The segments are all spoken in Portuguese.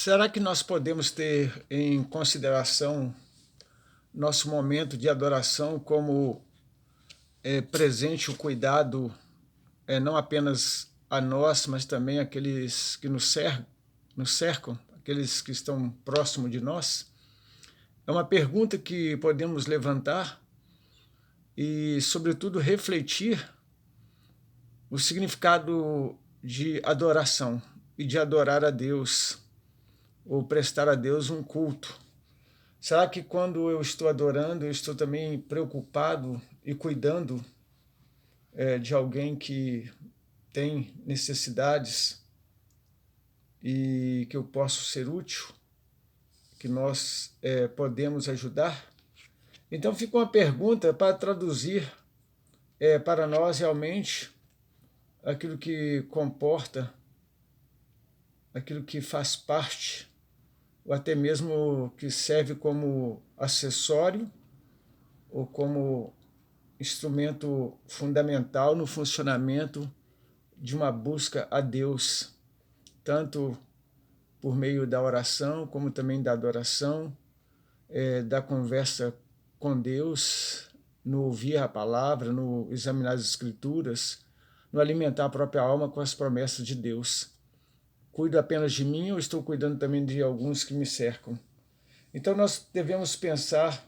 Será que nós podemos ter em consideração nosso momento de adoração como presente o cuidado não apenas a nós, mas também aqueles que nos cercam, aqueles que estão próximos de nós? É uma pergunta que podemos levantar e, sobretudo, refletir o significado de adoração e de adorar a Deus, ou prestar a Deus um culto. Será que quando eu estou adorando, eu estou também preocupado e cuidando de alguém que tem necessidades e que eu posso ser útil, que nós podemos ajudar? Então fica uma pergunta para traduzir para nós realmente aquilo que comporta, aquilo que faz parte, ou até mesmo que serve como acessório ou como instrumento fundamental no funcionamento de uma busca a Deus, tanto por meio da oração, como também da adoração, da conversa com Deus, no ouvir a palavra, no examinar as Escrituras, no alimentar a própria alma com as promessas de Deus. Cuido apenas de mim ou estou cuidando também de alguns que me cercam? Então nós devemos pensar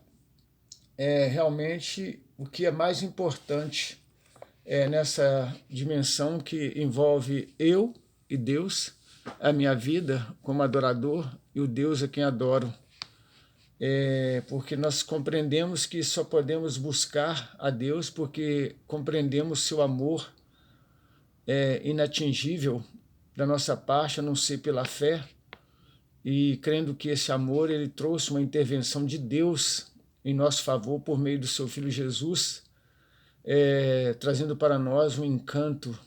realmente o que é mais importante nessa dimensão que envolve eu e Deus, a minha vida como adorador e o Deus a quem adoro. Porque nós compreendemos que só podemos buscar a Deus porque compreendemos seu amor inatingível da nossa parte, a não ser pela fé, e crendo que esse amor ele trouxe uma intervenção de Deus em nosso favor por meio do seu Filho Jesus, trazendo para nós um encanto,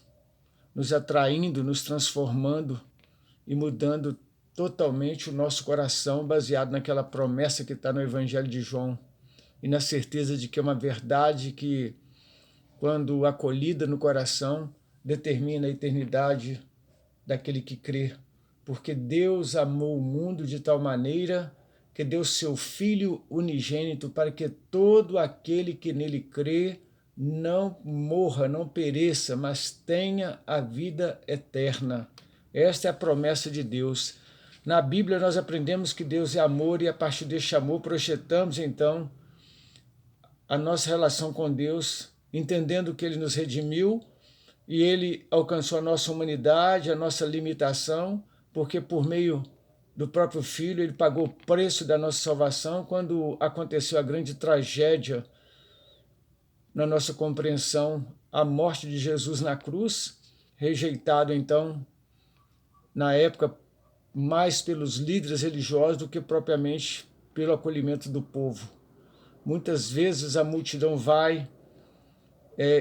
nos atraindo, nos transformando e mudando totalmente o nosso coração, baseado naquela promessa que está no Evangelho de João, e na certeza de que é uma verdade que, quando acolhida no coração, determina a eternidade daquele que crê. Porque Deus amou o mundo de tal maneira que deu seu Filho unigênito para que todo aquele que nele crê não morra, não pereça, mas tenha a vida eterna. Esta é a promessa de Deus. Na Bíblia nós aprendemos que Deus é amor e a partir deste amor projetamos então a nossa relação com Deus, entendendo que Ele nos redimiu e Ele alcançou a nossa humanidade, a nossa limitação, porque por meio do próprio Filho Ele pagou o preço da nossa salvação quando aconteceu a grande tragédia na nossa compreensão, a morte de Jesus na cruz, rejeitado então na época mais pelos líderes religiosos do que propriamente pelo acolhimento do povo. Muitas vezes a multidão vai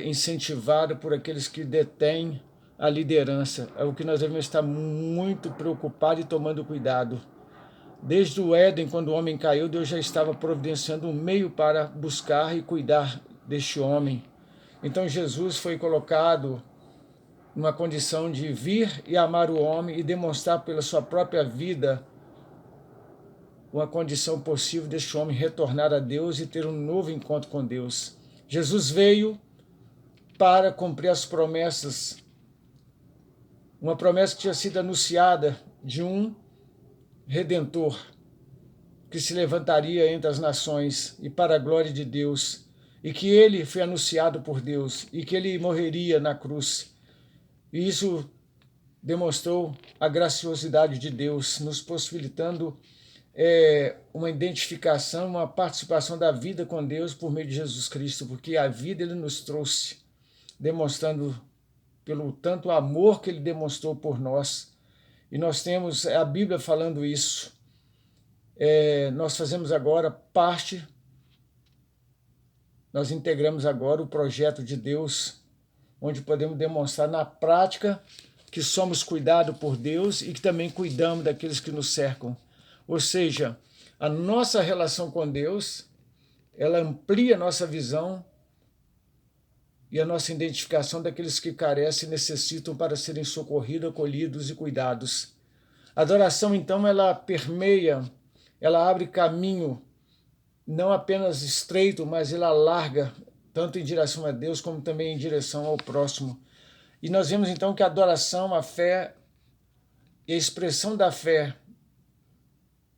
incentivada por aqueles que detêm a liderança. É o que nós devemos estar muito preocupados e tomando cuidado. Desde o Éden, quando o homem caiu, Deus já estava providenciando um meio para buscar e cuidar deste homem. Então Jesus foi colocado numa condição de vir e amar o homem e demonstrar pela sua própria vida uma condição possível deste homem retornar a Deus e ter um novo encontro com Deus. Jesus veio para cumprir as promessas, uma promessa que tinha sido anunciada de um Redentor que se levantaria entre as nações e para a glória de Deus, e que ele foi anunciado por Deus, e que ele morreria na cruz. E isso demonstrou a graciosidade de Deus, nos possibilitando uma identificação, uma participação da vida com Deus por meio de Jesus Cristo, porque a vida ele nos trouxe, demonstrando pelo tanto amor que ele demonstrou por nós. E nós temos a Bíblia falando isso. Nós fazemos agora parte, nós integramos agora o projeto de Deus, onde podemos demonstrar na prática que somos cuidados por Deus e que também cuidamos daqueles que nos cercam. Ou seja, a nossa relação com Deus, ela amplia a nossa visão e a nossa identificação daqueles que carecem e necessitam para serem socorridos, acolhidos e cuidados. A adoração, então, ela permeia, ela abre caminho, não apenas estreito, mas ela larga, tanto em direção a Deus, como também em direção ao próximo. E nós vemos, então, que a adoração, a fé e a expressão da fé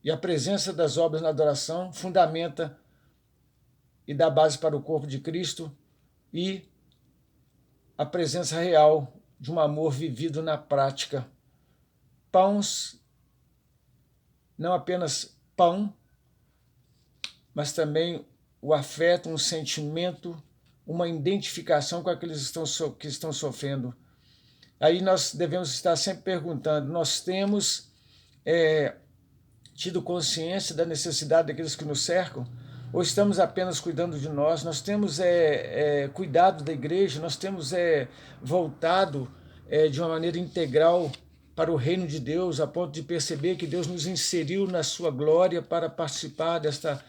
e a presença das obras na adoração fundamenta e dá base para o corpo de Cristo e a presença real de um amor vivido na prática. Pães, não apenas pão, mas também o afeto, um sentimento, uma identificação com aqueles que estão sofrendo. Aí nós devemos estar sempre perguntando, nós temos tido consciência da necessidade daqueles que nos cercam? Ou estamos apenas cuidando de nós? Nós temos cuidado da igreja, nós temos voltado de uma maneira integral para o reino de Deus, a ponto de perceber que Deus nos inseriu na sua glória para participar desta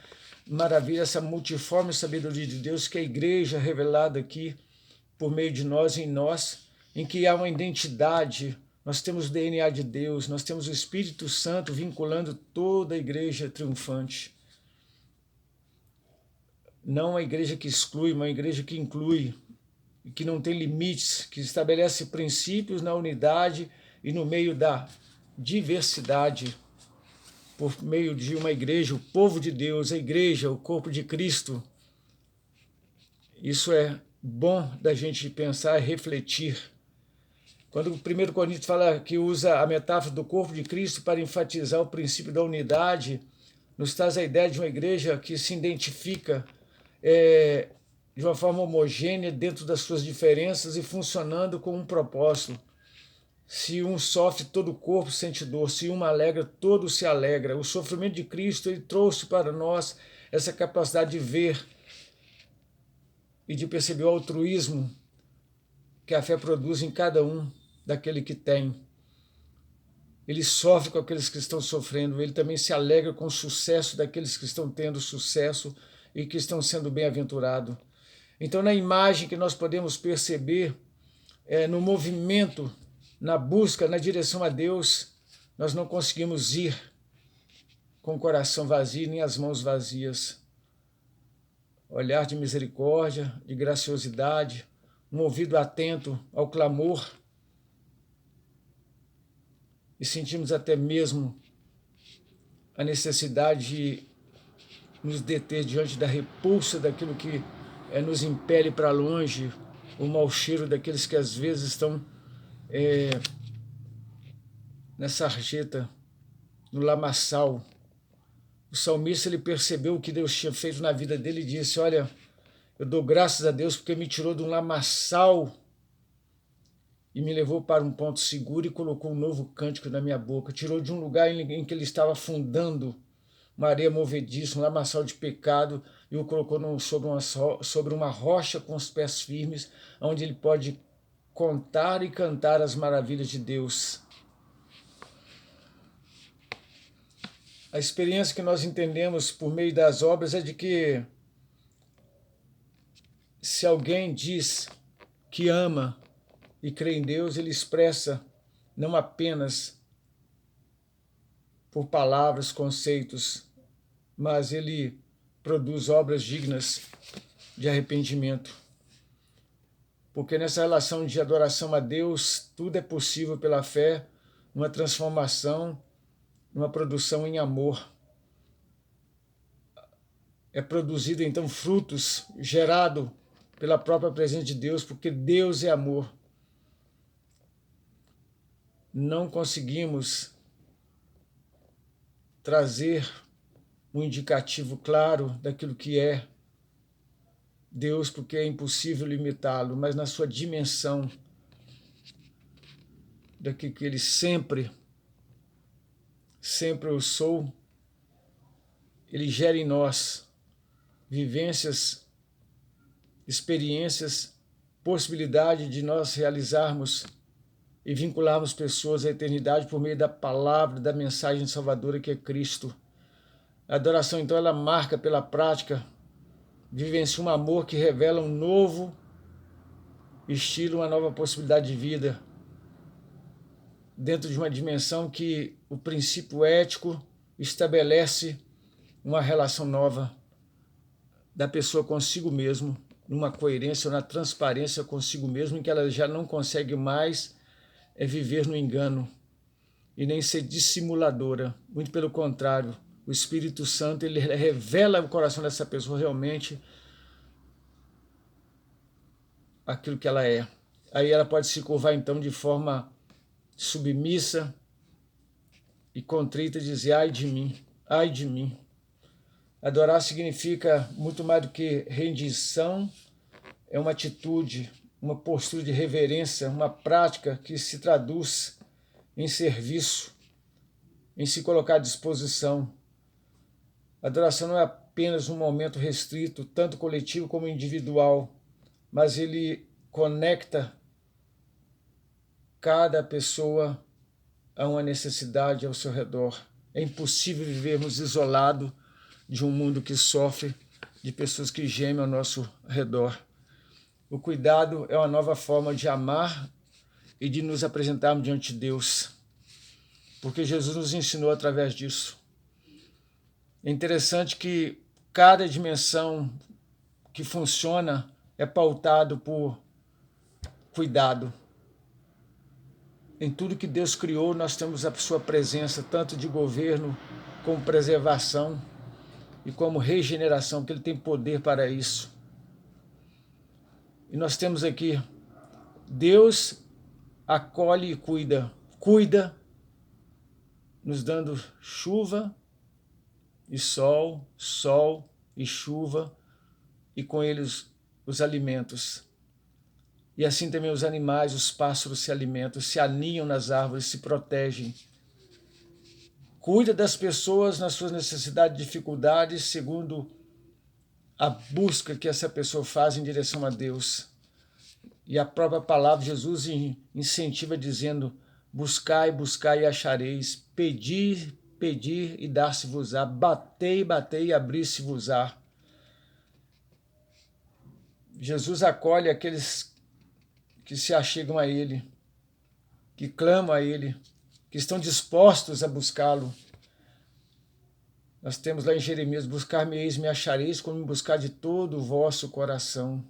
maravilha, essa multiforme sabedoria de Deus, que é a igreja revelada aqui por meio de nós e em nós, em que há uma identidade. Nós temos o DNA de Deus, nós temos o Espírito Santo vinculando toda a igreja triunfante. Não uma igreja que exclui, uma igreja que inclui, que não tem limites, que estabelece princípios na unidade e no meio da diversidade, por meio de uma igreja, o povo de Deus, a igreja, o corpo de Cristo. Isso é bom da gente pensar e refletir. Quando o 1 Coríntios fala que usa a metáfora do corpo de Cristo para enfatizar o princípio da unidade, nos traz a ideia de uma igreja que se identifica de uma forma homogênea dentro das suas diferenças e funcionando com um propósito. Se um sofre, todo o corpo sente dor. Se um alegra, todo se alegra. O sofrimento de Cristo, ele trouxe para nós essa capacidade de ver e de perceber o altruísmo que a fé produz em cada um daquele que tem. Ele sofre com aqueles que estão sofrendo, ele também se alegra com o sucesso daqueles que estão tendo sucesso e que estão sendo bem-aventurados. Então, na imagem que nós podemos perceber, no movimento, na busca, na direção a Deus, nós não conseguimos ir com o coração vazio nem as mãos vazias. Olhar de misericórdia, de graciosidade, um ouvido atento ao clamor, e sentimos até mesmo a necessidade de nos deter diante da repulsa daquilo que nos impele para longe, o mau cheiro daqueles que às vezes estão na sarjeta, no lamaçal. O salmista, ele percebeu o que Deus tinha feito na vida dele e disse, olha, eu dou graças a Deus porque me tirou de um lamaçal e me levou para um ponto seguro e colocou um novo cântico na minha boca. Tirou de um lugar em que ele estava afundando, uma areia movediça, um lamaçal de pecado, e o colocou sobre uma rocha com os pés firmes, onde ele pode contar e cantar as maravilhas de Deus. A experiência que nós entendemos por meio das obras é de que se alguém diz que ama e crê em Deus, ele expressa não apenas por palavras, conceitos, mas ele produz obras dignas de arrependimento. Porque nessa relação de adoração a Deus, tudo é possível pela fé, uma transformação, uma produção em amor. É produzido então frutos gerado pela própria presença de Deus, porque Deus é amor. Não conseguimos trazer um indicativo claro daquilo que é Deus, porque é impossível limitá-lo, mas na sua dimensão daquilo que ele sempre eu sou, ele gera em nós vivências, experiências, possibilidade de nós realizarmos e vincularmos pessoas à eternidade por meio da palavra, da mensagem salvadora que é Cristo. A adoração, então, ela marca pela prática, vivencia um amor que revela um novo estilo, uma nova possibilidade de vida. dentro de uma dimensão que o princípio ético estabelece uma relação nova da pessoa consigo mesmo, numa coerência ou na transparência consigo mesmo, em que ela já não consegue mais viver no engano e nem ser dissimuladora. Muito pelo contrário, o Espírito Santo ele revela o coração dessa pessoa realmente aquilo que ela é. Aí ela pode se curvar então de forma submissa e contrita e dizer: ai de mim, ai de mim. Adorar significa muito mais do que rendição, é uma atitude, uma postura de reverência, uma prática que se traduz em serviço, em se colocar à disposição. Adoração não é apenas um momento restrito, tanto coletivo como individual, mas ele conecta cada pessoa a uma necessidade ao seu redor. É impossível vivermos isolados de um mundo que sofre, de pessoas que gemem ao nosso redor. O cuidado é uma nova forma de amar e de nos apresentarmos diante de Deus, porque Jesus nos ensinou através disso. É interessante que cada dimensão que funciona é pautado por cuidado. Em tudo que Deus criou, nós temos a sua presença, tanto de governo, como preservação e como regeneração, que Ele tem poder para isso. E nós temos aqui, Deus acolhe e cuida, nos dando chuva e sol, sol e chuva, e com eles os alimentos. E assim também os animais, os pássaros se alimentam, se aninham nas árvores, se protegem. Cuida das pessoas nas suas necessidades e dificuldades, segundo a busca que essa pessoa faz em direção a Deus. E a própria palavra, Jesus incentiva dizendo: buscai, buscai e achareis, pedir, pedir e dar-se-vos-á, batei, batei e abrir-se-vos-á. Jesus acolhe aqueles que se achegam a Ele, que clamam a Ele, que estão dispostos a buscá-lo. Nós temos lá em Jeremias: buscar-me-eis, me achareis, quando me buscar de todo o vosso coração.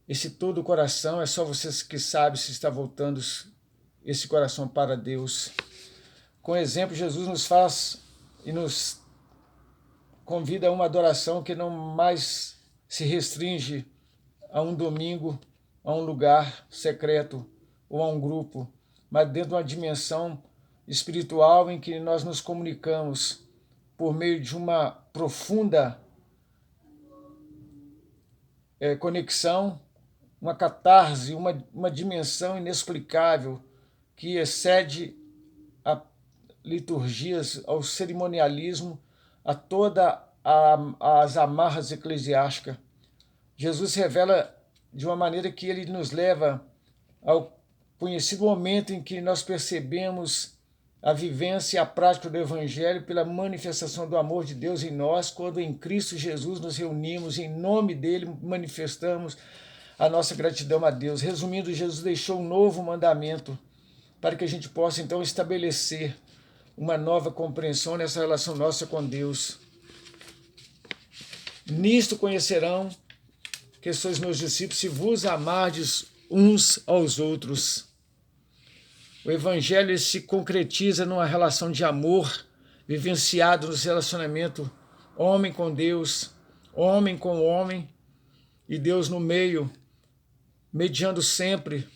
Esse todo o coração é só vocês que sabem se está voltando esse coração para Deus. Com exemplo, Jesus nos faz e nos convida a uma adoração que não mais se restringe a um domingo, a um lugar secreto ou a um grupo, mas dentro de uma dimensão espiritual em que nós nos comunicamos por meio de uma profunda conexão, uma catarse, uma dimensão inexplicável que excede a liturgias, ao cerimonialismo, a toda as amarras eclesiásticas. Jesus revela de uma maneira que ele nos leva ao conhecido momento em que nós percebemos a vivência e a prática do Evangelho pela manifestação do amor de Deus em nós, quando em Cristo Jesus nos reunimos, em nome dele manifestamos a nossa gratidão a Deus. Resumindo, Jesus deixou um novo mandamento para que a gente possa então estabelecer uma nova compreensão nessa relação nossa com Deus. Nisto conhecerão que sois meus discípulos, se vos amardes uns aos outros. O Evangelho se concretiza numa relação de amor, vivenciado no relacionamento homem com Deus, homem com homem, e Deus no meio, mediando sempre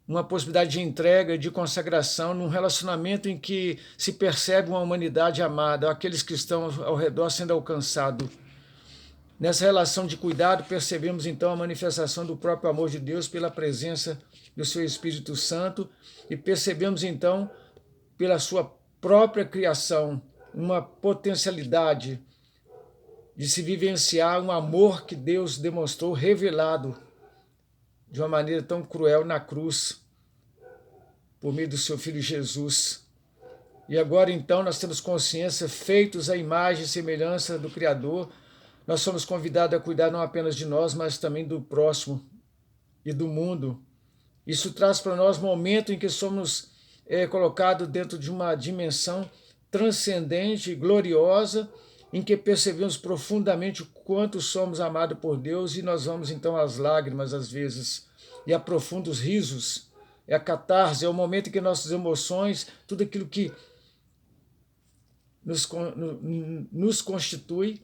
uma possibilidade de entrega, de consagração, num relacionamento em que se percebe uma humanidade amada, aqueles que estão ao redor sendo alcançados. Nessa relação de cuidado, percebemos então a manifestação do próprio amor de Deus pela presença do seu Espírito Santo e percebemos então, pela sua própria criação, uma potencialidade de se vivenciar um amor que Deus demonstrou, revelado de uma maneira tão cruel na cruz, por meio do seu Filho Jesus. E agora então nós temos consciência, feitos à imagem e semelhança do Criador, nós somos convidados a cuidar não apenas de nós, mas também do próximo e do mundo, Isso traz para nós momento em que somos colocados dentro de uma dimensão transcendente e gloriosa, em que percebemos profundamente o quanto somos amados por Deus, e nós vamos então às lágrimas às vezes, e a profundos risos, é a catarse, é o momento em que nossas emoções, tudo aquilo que nos constitui,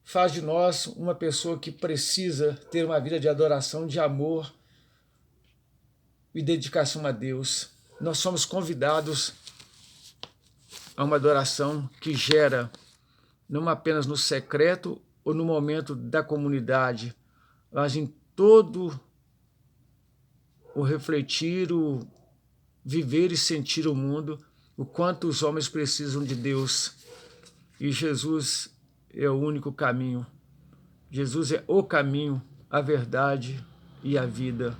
faz de nós uma pessoa que precisa ter uma vida de adoração, de amor e dedicação a Deus. Nós somos convidados a uma adoração que gera, não apenas no secreto ou no momento da comunidade, mas em todo o refletir, o viver e sentir o mundo, o quanto os homens precisam de Deus. E Jesus é o único caminho. Jesus é o caminho, a verdade e a vida.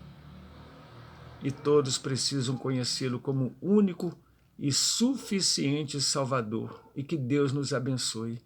E todos precisam conhecê-lo como único e suficiente Salvador. E que Deus nos abençoe.